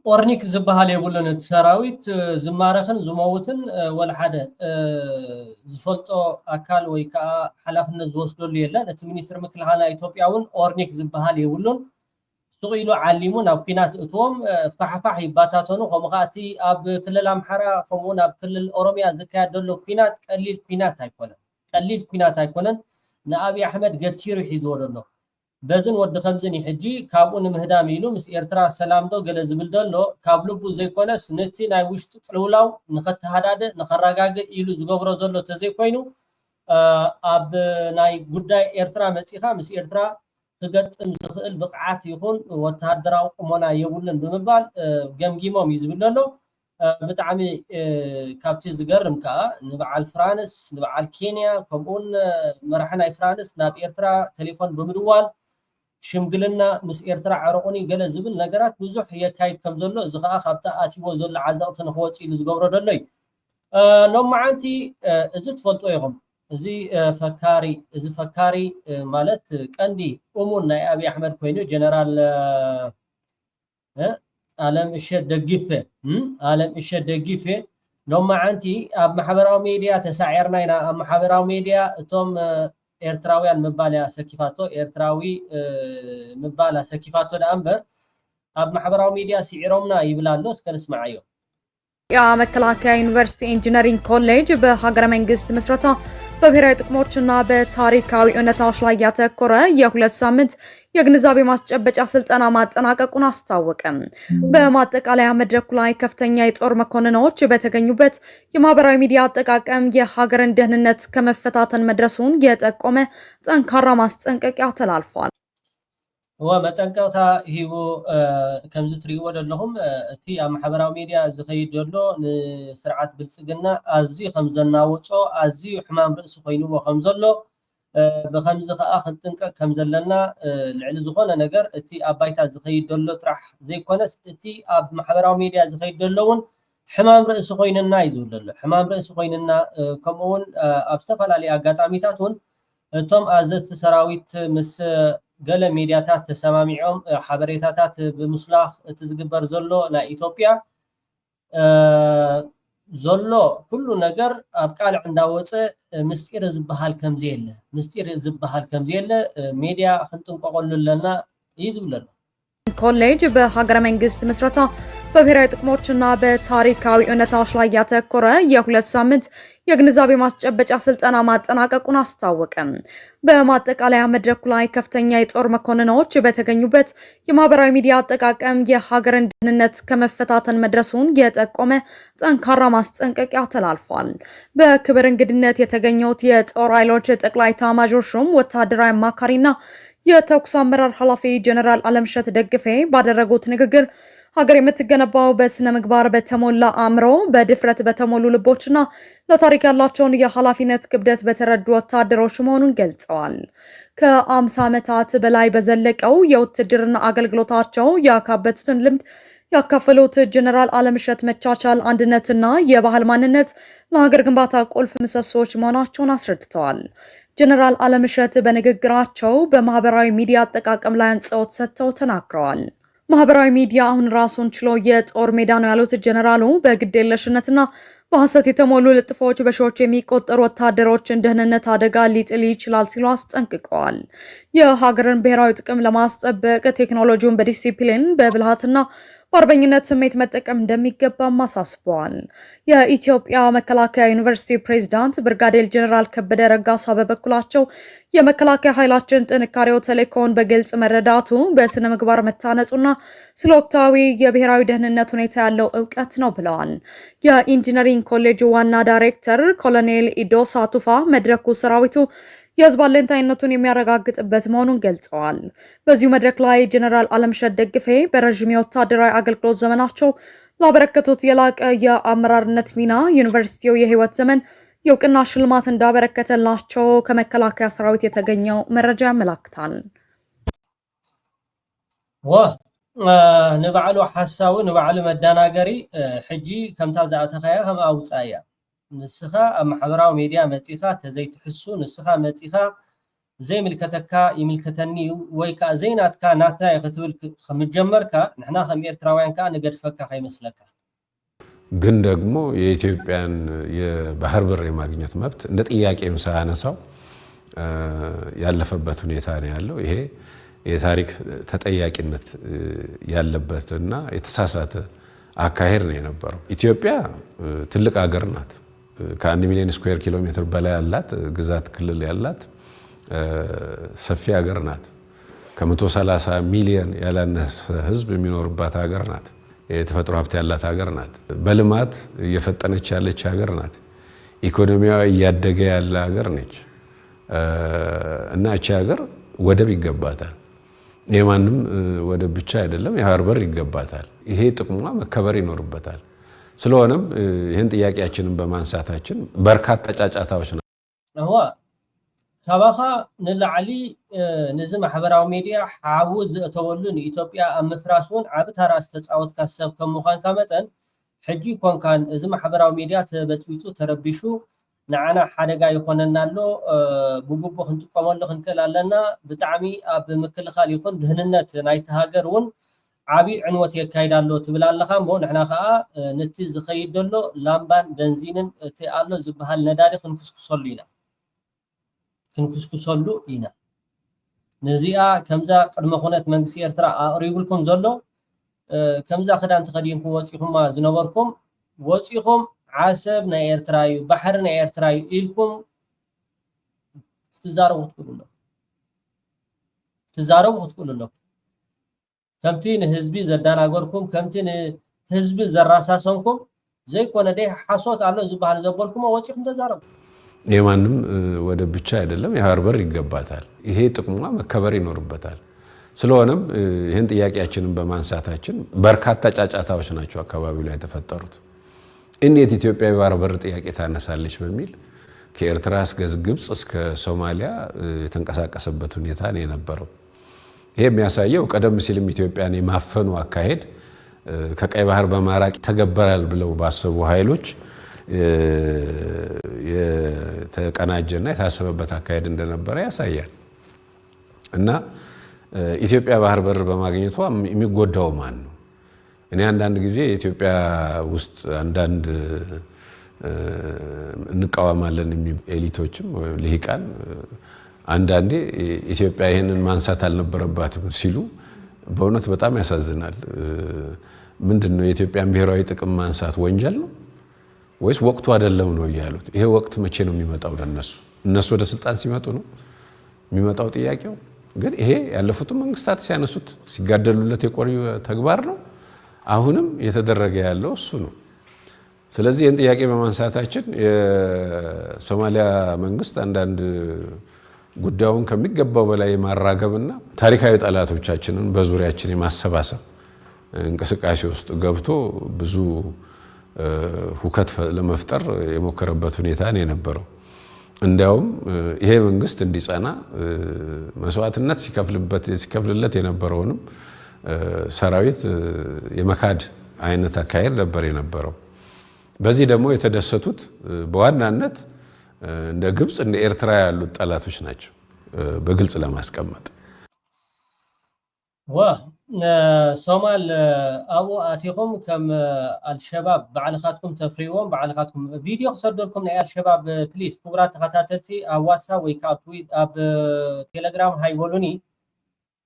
ኦርኒክ ዝበሃል የብሉን ሰራዊት ዝማረኽን ዝመውትን ወላ ሓደ ዝፈልጦ አካል ወይ ከዓ ሓላፍነት ዝወስደሉ የለን። እቲ ሚኒስትር ምክልኻል ኢትዮጵያ እውን ኦርኒክ ዝበሃል የብሉን ስቑኢሉ ዓሊሙ ናብ ኩናት እትዎም ፋሕፋሕ ይባታተኑ። ከምኡ ከዓ እቲ ኣብ ክልል ኣምሓራ ከምኡውን ኣብ ክልል ኦሮሚያ ዝካየድ ዘሎ ኩናት ቀሊል ኩናት ኣይኮነን። ንኣብይ ኣሕመድ ገቲሩ ሒዝዎ ዘሎ በዝን ወዲ ከምዝን ሕጂ ካብኡ ንምህዳም ኢሉ ምስ ኤርትራ ሰላም ዶ ገለ ዝብል ዘሎ ካብ ልቡ ዘይኮነስ ነቲ ናይ ውሽጢ ጥልውላው ንኸተሃዳድእ ንኸረጋግእ ኢሉ ዝገብሮ ዘሎ ተዘይኮይኑ ኣብ ናይ ጉዳይ ኤርትራ መፂኻ ምስ ኤርትራ ክገጥም ዝኽእል ብቕዓት ይኹን ወተሃደራዊ ቁመና የብሉን ብምባል ገምጊሞም እዩ ዝብል ዘሎ። ብጣዕሚ ካብቲ ዝገርም ከዓ ንበዓል ፍራንስ ንበዓል ኬንያ ከምኡውን መራሒ ናይ ፍራንስ ናብ ኤርትራ ቴሌፎን ብምድዋል ሽምግልና ምስ ኤርትራ ዓረቁኒ ገለ ዝብል ነገራት ብዙሕ የካይድ ከም ዘሎ እዚ ከዓ ካብቲ ኣትይዎ ዘሎ ዓዘቕቲ ንክወፅ ኢሉ ዝገብሮ ዘሎ እዩ። ሎማዓንቲ እዚ ትፈልጦ ኢኹም እዚ ፈካሪ ማለት ቀንዲ እሙን ናይ ኣብይ ኣሕመድ ኮይኑ ጀነራል ዓለም እሸት ደግፌ ሎማዓንቲ ኣብ ማሕበራዊ ሚድያ ተሳዒርና ኢና። ኣብ ማሕበራዊ ሚድያ እቶም ኤርትራውያን ምባልያ ሰኪፋቶ ኤርትራዊ ምባላ ሰኪፋቶ ዳ እምበር ኣብ ማሕበራዊ ሚድያ ሲዒሮምና ይብል ኣሎ። እስከ ንስማዕ እዩ። የመከላከያ ዩኒቨርሲቲ ኢንጂነሪንግ ኮሌጅ በሀገረ መንግስት ምስረታ በብሔራዊ ጥቅሞችና በታሪካዊ እውነታዎች ላይ ያተኮረ የሁለት ሳምንት የግንዛቤ ማስጨበጫ ስልጠና ማጠናቀቁን አስታወቀ። በማጠቃለያ መድረኩ ላይ ከፍተኛ የጦር መኮንኖች በተገኙበት የማህበራዊ ሚዲያ አጠቃቀም የሀገርን ደህንነት ከመፈታተን መድረሱን የጠቆመ ጠንካራ ማስጠንቀቂያ ተላልፏል። ወመጠንቀቅታ ሂቡ ከምዚ ትሪእዎ ዘለኹም እቲ ኣብ ማሕበራዊ ሚድያ ዝኸይድ ዘሎ ንስርዓት ብልፅግና ኣዝዩ ከም ዘናውፆ ኣዝዩ ሕማም ርእሲ ኮይኑዎ ከም ዘሎ ብከምዚ ከዓ ክንጥንቀቅ ከም ዘለና ልዕሊ ዝኾነ ነገር እቲ ኣብ ባይታ ዝኸይድ ዘሎ ጥራሕ ዘይኮነስ እቲ ኣብ ማሕበራዊ ሚድያ ዝኸይድ ዘሎ እውን ሕማም ርእሲ ኮይንና እዩ ዝብል ዘሎ ሕማም ርእሲ ኮይንና ከምኡውን ኣብ ዝተፈላለዩ ኣጋጣሚታት እውን እቶም ኣዘዝቲ ሰራዊት ምስ ገለ ሚድያታት ተሰማሚዖም ሓበሬታታት ብምስላኽ እቲ ዝግበር ዘሎ ናይ ኢትዮጵያ ዘሎ ኩሉ ነገር ኣብ ቃልዕ እንዳወፀ ምስጢር ዝበሃል ከምዚ የለ ምስጢር ዝበሃል ከምዚ የለ ሚድያ ክንጥንቀቀሉ ኣለና እዩ ዝብል ኣሎ። ኮሌጅ በሀገረ መንግስት ምስረታ በብሔራዊ ጥቅሞችና በታሪካዊ እውነታዎች ላይ ያተኮረ የሁለት ሳምንት የግንዛቤ ማስጨበጫ ስልጠና ማጠናቀቁን አስታወቀ። በማጠቃለያ መድረኩ ላይ ከፍተኛ የጦር መኮንኖች በተገኙበት የማህበራዊ ሚዲያ አጠቃቀም የሀገርን ደህንነት ከመፈታተን መድረሱን የጠቆመ ጠንካራ ማስጠንቀቂያ ተላልፏል። በክብር እንግድነት የተገኙት የጦር ኃይሎች ጠቅላይ ኤታማዦር ሹም ወታደራዊ አማካሪና የተኩስ አመራር ኃላፊ ጀነራል አለምሸት ደግፌ ባደረጉት ንግግር ሀገር የምትገነባው በስነ ምግባር በተሞላ አእምሮ፣ በድፍረት በተሞሉ ልቦችና ለታሪክ ያላቸውን የኃላፊነት ክብደት በተረዱ ወታደሮች መሆኑን ገልጸዋል። ከ50 ዓመታት በላይ በዘለቀው የውትድርና አገልግሎታቸው ያካበቱትን ልምድ ያካፈሉት ጀነራል አለምሸት መቻቻል፣ አንድነትና የባህል ማንነት ለሀገር ግንባታ ቁልፍ ምሰሶች መሆናቸውን አስረድተዋል። ጀነራል አለምሸት በንግግራቸው በማህበራዊ ሚዲያ አጠቃቀም ላይ አጽንኦት ሰጥተው ተናግረዋል። ማህበራዊ ሚዲያ አሁን ራሱን ችሎ የጦር ሜዳ ነው ያሉት ጀነራሉ በግዴለሽነትና በሐሰት የተሞሉ ልጥፎች በሺዎች የሚቆጠሩ ወታደሮችን ደህንነት አደጋ ሊጥል ይችላል ሲሉ አስጠንቅቀዋል። የሀገርን ብሔራዊ ጥቅም ለማስጠበቅ ቴክኖሎጂውን በዲሲፕሊን በብልሃትና በአርበኝነት ስሜት መጠቀም እንደሚገባም አሳስበዋል። የኢትዮጵያ መከላከያ ዩኒቨርሲቲ ፕሬዝዳንት ብርጋዴር ጀነራል ከበደ ረጋሳ በበኩላቸው የመከላከያ ኃይላችን ጥንካሬው ተልዕኮውን በግልጽ መረዳቱ በስነ ምግባር መታነጹና ስለ ወቅታዊ የብሔራዊ ደህንነት ሁኔታ ያለው እውቀት ነው ብለዋል። የኢንጂነሪንግ ኮሌጅ ዋና ዳይሬክተር ኮሎኔል ኢዶሳ ቱፋ መድረኩ ሰራዊቱ የህዝብ አለኝታነቱን የሚያረጋግጥበት መሆኑን ገልጸዋል። በዚሁ መድረክ ላይ ጀነራል አለምሸት ደግፌ በረዥም የወታደራዊ አገልግሎት ዘመናቸው ላበረከቱት የላቀ የአመራርነት ሚና ዩኒቨርሲቲው የህይወት ዘመን የእውቅና ሽልማት እንዳበረከተላቸው ከመከላከያ ሰራዊት የተገኘው መረጃ ያመላክታል። ንባዕሉ ሓሳቡ ንባዕሉ መዳናገሪ ሕጂ ከምታ ዝኣተኸያ ከም ኣውፃእያ ንስኻ ኣብ ማሕበራዊ ሚድያ መፂኻ ተዘይትሕሱ ንስኻ መፂኻ ዘይምልከተካ ይምልከተኒ ወይ ከዓ ዘይናትካ ናትና ክትብል ከምጀመርካ ንሕና ከም ኤርትራውያን ከዓ ንገድፈካ ከይመስለካ ግን ደግሞ የኢትዮጵያን የባህር በር የማግኘት መብት እንደ ጥያቄም ሳያነሳው ያለፈበት ሁኔታ ነው ያለው። ይሄ የታሪክ ተጠያቂነት ያለበትና የተሳሳተ አካሄድ ነው የነበረው። ኢትዮጵያ ትልቅ ሀገር ናት። ከ1 ሚሊዮን ስኩዌር ኪሎ ሜትር በላይ ያላት ግዛት ክልል ያላት ሰፊ ሀገር ናት። ከ130 ሚሊዮን ያላነሰ ህዝብ የሚኖርባት ሀገር ናት። የተፈጥሮ ሀብት ያላት ሀገር ናት። በልማት እየፈጠነች ያለች ሀገር ናት። ኢኮኖሚዋ እያደገ ያለ ሀገር ነች እና እቺ ሀገር ወደብ ይገባታል። የማንም ወደብ ብቻ አይደለም፣ የባህር በር ይገባታል። ይሄ ጥቅሟ መከበር ይኖርበታል። ስለሆነም ይህን ጥያቄያችንን በማንሳታችን በርካታ ጫጫታዎች ነው። ካባኻ ንላዕሊ ነዚ ማሕበራዊ ሚድያ ሓዊ ዝእተወሉ ንኢትዮጵያ ኣብ ምፍራስ እውን ዓብ ተራ ዝተፃወትካ ሰብ ከም ምዃንካ መጠን ሕጂ ኮንካን እዚ ማሕበራዊ ሚድያ ተበፅቢፁ ተረቢሹ ንዓና ሓደጋ ይኾነና ኣሎ ብግቡእ ክንጥቀመሉ ክንክእል ኣለና ብጣዕሚ ኣብ ምክልኻል ይኹን ድህንነት ናይቲ ሃገር እውን ዓብይ ዕንወት የካይድ ኣሎ ትብል ኣለኻ እሞ ንሕና ከዓ ነቲ ዝኸይድ ዘሎ ላምባን ቤንዚንን እቲ ኣሎ ዝበሃል ነዳዲ ክንክስኩሰሉ ኢና ነዚኣ ከምዛ ቅድመ ኩነት መንግስቲ ኤርትራ ኣቅሪብልኩም ዘሎ ከምዛ ክዳን ተኸዲንኩም ወፂኹማ ዝነበርኩም ወፂኹም ዓሰብ ናይ ኤርትራ እዩ ባሕሪ ናይ ኤርትራ እዩ ኢልኩም تزاربوا تقولوا لكم كمتين حزبي زداناغركم كمتين حزبي زراساسنكم زي كونه دي حصوت على زبال زبلكم ወጪም ተዛረቡ የማንም ወደ ብቻ አይደለም የሃርበር ይገባታል ይሄ ጥቅሙ መከበር ይኖርበታል ስለሆነም ይሄን ጥያቄያችንን በማንሳታችን በርካታ ጫጫታዎች ናቸው አካባቢው ላይ ተፈጠሩት እንዴት ኢትዮጵያ የሃርበር ጥያቄ ታነሳለች በሚል ከኤርትራ እስከ ግብጽ እስከ ሶማሊያ የተንቀሳቀሰበት ሁኔታ ነው የነበረው ይሄ የሚያሳየው ቀደም ሲልም ኢትዮጵያን የማፈኑ አካሄድ ከቀይ ባህር በማራቅ ተገበራል ብለው ባሰቡ ኃይሎች የተቀናጀና የታሰበበት አካሄድ እንደነበረ ያሳያል እና ኢትዮጵያ ባህር በር በማግኘቷ የሚጎዳው ማን ነው እኔ አንዳንድ ጊዜ ኢትዮጵያ ውስጥ አንዳንድ እንቃወማለን ኤሊቶችም ልሂቃን አንዳንዴ ኢትዮጵያ ይሄንን ማንሳት አልነበረባትም ሲሉ በእውነት በጣም ያሳዝናል ምንድነው የኢትዮጵያን ብሔራዊ ጥቅም ማንሳት ወንጀል ነው ወይስ ወቅቱ አይደለም ነው ያሉት ይሄ ወቅት መቼ ነው የሚመጣው ለነሱ እነሱ ወደ ስልጣን ሲመጡ ነው የሚመጣው ጥያቄው ግን ይሄ ያለፉት መንግስታት ሲያነሱት ሲጋደሉለት የቆዩ ተግባር ነው አሁንም የተደረገ ያለው እሱ ነው ስለዚህ ይህን ጥያቄ በማንሳታችን የሶማሊያ መንግስት አንዳንድ ጉዳዩን ከሚገባው በላይ ማራገብና ታሪካዊ ጠላቶቻችንን በዙሪያችን የማሰባሰብ እንቅስቃሴ ውስጥ ገብቶ ብዙ ሁከት ለመፍጠር የሞከረበት ሁኔታ ነው የነበረው እንዲያውም ይሄ መንግስት እንዲጸና መስዋዕትነት ሲከፍልለት የነበረውንም ሰራዊት የመካድ አይነት አካሄድ ነበር የነበረው በዚህ ደግሞ የተደሰቱት በዋናነት እንደ ግብጽ እንደ ኤርትራ ያሉ ጠላቶች ናቸው በግልጽ ለማስቀመጥ ሶማል አቡ አቲኩም ከም አልሸባብ ባዕልኻትኩም ተፍሪዎም ባዕልኻትኩም ቪዲዮ ክሰደልኩም ናይ አልሸባብ ፕሊዝ ክቡራት ተኸታተልቲ ኣብ ዋትስኣፕ ወይ ከዓ ኣብ ቴሌግራም ሃይበሉኒ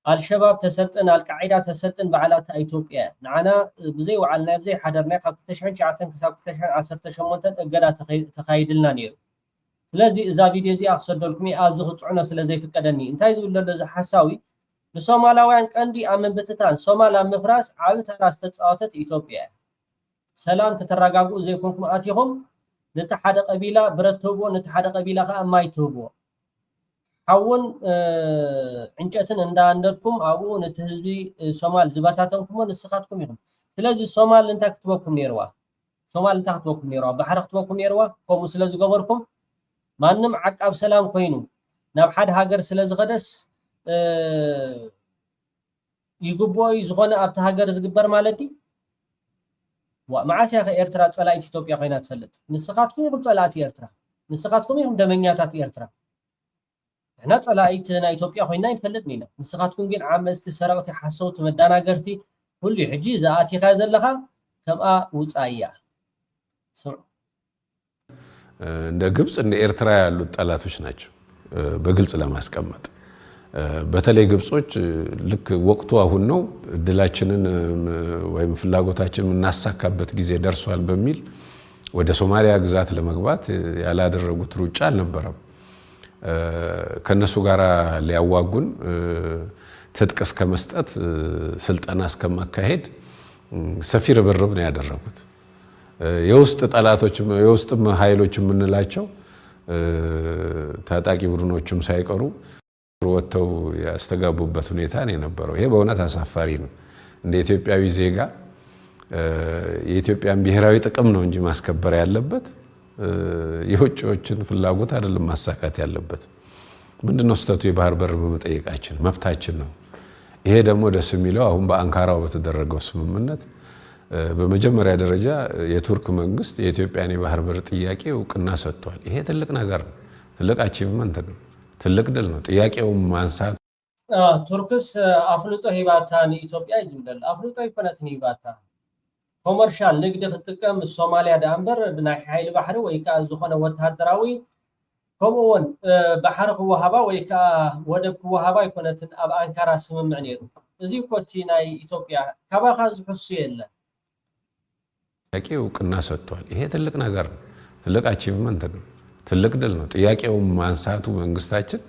አልሸባብ ተሰልጥን አልቃዒዳ ተሰልጥን ባዕላት ኢትዮጵያ ንዓና ብዘይ ወዓልና ብዘይ ሓደርና ካብ 2009 ክሳብ 2018 እገዳ ተኻይድልና ነይሩ ስለዚህ እዛ ቪድዮ እዚኣ ክሰደልኩም ኣብዚ ክፅዕኖ ስለዘይፍቀደኒ እንታይ ዝብል ዘሎ እዚ ሓሳዊ ንሶማላውያን ቀንዲ ኣብ መንበትታን ሶማል ኣብ ምፍራስ ዓብዪ ተራ ዝተፃወተት ኢትዮጵያ ሰላም ተተረጋግኡ ዘይኮንኩም ኣቲኹም ነቲ ሓደ ቀቢላ ብረት ትህብዎ ነቲ ሓደ ቀቢላ ከዓ ማይ ትህብዎ ሓውን ዕንጨትን እንዳንደድኩም ኣብኡ ነቲ ህዝቢ ሶማል ዝበታተንኩሞ ንስኻትኩም ኢኹም ስለዚ ሶማል እንታይ ክትበኩም ነይርዋ ባሕሪ ክትበኩም ነይርዋ ከምኡ ስለ ዝገበርኩም ማንም ዓቃብ ሰላም ኮይኑ ናብ ሓደ ሃገር ስለ ዝኸደስ ይግቦይ ዝኾነ ኣብቲ ሃገር ዝግበር ማለት ዲ መዓስያ ኤርትራ ፀላኢት ኢትዮጵያ ኮይና ትፈልጥ ንስኻትኩም ኢኹም ፀላእቲ ኤርትራ ንስኻትኩም ኢኹም ደመኛታት ኤርትራ احنا ፀላኢት ናይ ኢትዮጵያ ኮይና ይፈልጥ ኒና ንስኻትኩም ግን ዓመስቲ ሰረቕቲ ሓሰውቲ መዳናገርቲ ሁሉ ሕጂ ዝኣቲኻ ዘለኻ ከምኣ ውፃያ እንደ ግብጽ እንደ ኤርትራ ያሉ ጠላቶች ናቸው በግልጽ ለማስቀመጥ በተለይ ግብጾች ልክ ወቅቱ አሁን ነው እድላችንን ወይም ፍላጎታችንን እናሳካበት ጊዜ ደርሷል በሚል ወደ ሶማሊያ ግዛት ለመግባት ያላደረጉት ሩጫ አልነበረም ከነሱ ጋራ ሊያዋጉን ትጥቅ እስከመስጠት ስልጣና እስከማካሄድ ሰፊ ርብርብ ነው ያደረጉት የውስጥ ጠላቶችም የውስጥም ኃይሎች ምንላቸው ታጣቂ ቡድኖችም ሳይቀሩ ወጥተው ያስተጋቡበት ሁኔታ ነው የነበረው ይሄ በእውነት አሳፋሪ ነው እንደ ኢትዮጵያዊ ዜጋ የኢትዮጵያን ብሔራዊ ጥቅም ነው እንጂ ማስከበር ያለበት የውጭዎችን ፍላጎት አይደለም ማሳካት ያለበት ምንድነው ስተቱ የባህር በር በመጠየቃችን መብታችን ነው ይሄ ደግሞ ደስ የሚለው አሁን በአንካራው በተደረገው ስምምነት በመጀመሪያ ደረጃ የቱርክ መንግስት የኢትዮጵያን የባህር በር ጥያቄ እውቅና ሰጥቷል ይሄ ትልቅ ነገር ነው ትልቅ አቺቭመንት ነው ትልቅ ድል ነው ጥያቄው ማንሳት ቱርክስ አፍልጦ ሂባታን ኢትዮጵያ ይዝምደል አፍልጦ ይኮነትን ሂባታ ኮመርሻል ንግድ ክትጥቀም ሶማሊያ ዳንበር ብናይ ኃይል ባሕሪ ወይ ከዓ ዝኾነ ወታደራዊ ከምኡውን ባሕሪ ክወሃባ ወይ ከዓ ወደብ ክወሃባ ይኮነትን ኣብ አንካራ ስምምዕ ነይሩ እዚ ኮቲ ናይ ኢትዮጵያ ካባኻ ዝሕሱ የለ ጥያቄው እውቅና ሰጥቷል ይሄ ትልቅ ነገር ነው ትልቅ አቺቭመንት ነው ትልቅ ድል ነው። ጥያቄውን ማንሳቱ መንግስታችን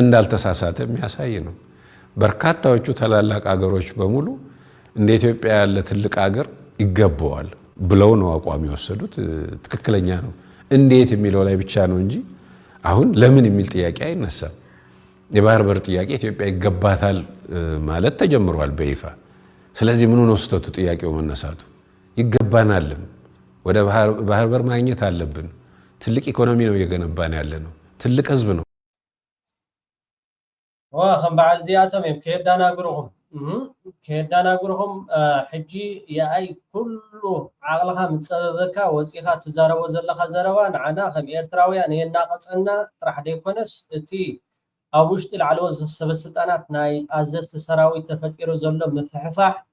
እንዳልተሳሳተ የሚያሳይ ነው። በርካታዎቹ ታላላቅ አገሮች በሙሉ እንደ ኢትዮጵያ ያለ ትልቅ አገር ይገባዋል ብለው ነው አቋም የወሰዱት። ትክክለኛ ነው። እንዴት የሚለው ላይ ብቻ ነው እንጂ አሁን ለምን የሚል ጥያቄ አይነሳም። የባህር በር ጥያቄ ኢትዮጵያ ይገባታል ማለት ተጀምሯል በይፋ። ስለዚህ ምን ነው ስህተቱ? ጥያቄው መነሳቱ ይገባናል። ወደ ባህር በር ማግኘት አለብን። ትልቅ ኢኮኖሚ ነው እየገነባን ያለ ነው። ትልቅ ህዝብ ነው። وخم بعد زياتهم كيدانا قرهم حجي يا اي كله عقلها متصببكا وصيخا تزارو زلخا زربان عنا خم ايرتراويان هي ناقصنا راح ديكونس تي اوشت العلوز سبسلطانات ناي ازست سراوي تفطيرو زلو مفحفاح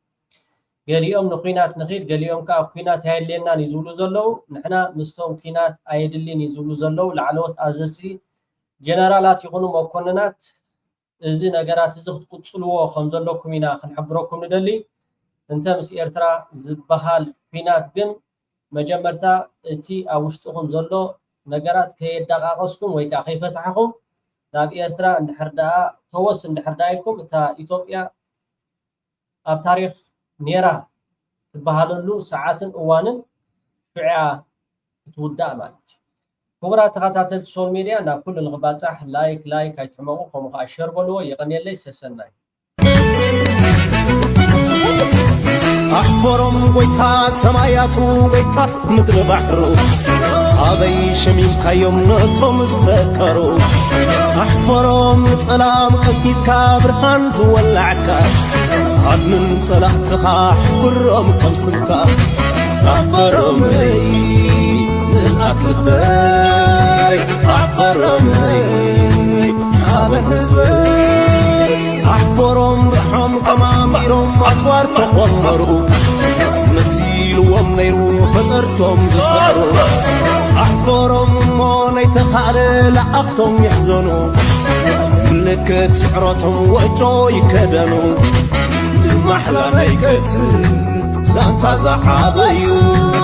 قاليوم نخينات نخيد قاليوم كا كينات هايلينا يزولو زلو نحنا مستوم كينات ايدلين يزولو زلو العلوت ازسي جنرالات يكونوا مكوننات إذا نجارات زخت قتلوا خمسلكم هنا خنحبركم ندلي أنت مس إيرترا زبحال فينات جن مجمرتا تي أوشتهم زلوا نجارات كي دقاقسكم ويتا خيفتحكم ناب إيرترا عند حردا توس عند حردايكم تا إثيوبيا التاريخ نيرا تبهاللو ساعات أوانن فعا تودع مالتي كبرات تخاتل سوشيال ميديا نا كل الغباطح لايك ايتحمقو خمو اشير بلو يغني لي سسناي أحفرم ويتا سماياتو ويتا مدر بحرو أبي شميم كيوم نطم زفكرو أحفرم سلام أكيد كابرهان زولعكا عدن صلاحتها أحفرم كم سمكا أحفرم أكبر أحفرمي حابن حزبي أحفرم بسحم قماميرم أطوار تخمروا نسيل ومنيرو فطرتم زسعروا أحفرم موني تخاري لأختم يحزنوا ملكت سعرتهم وجو يكدنوا محلى نيكت سانتا زحابيو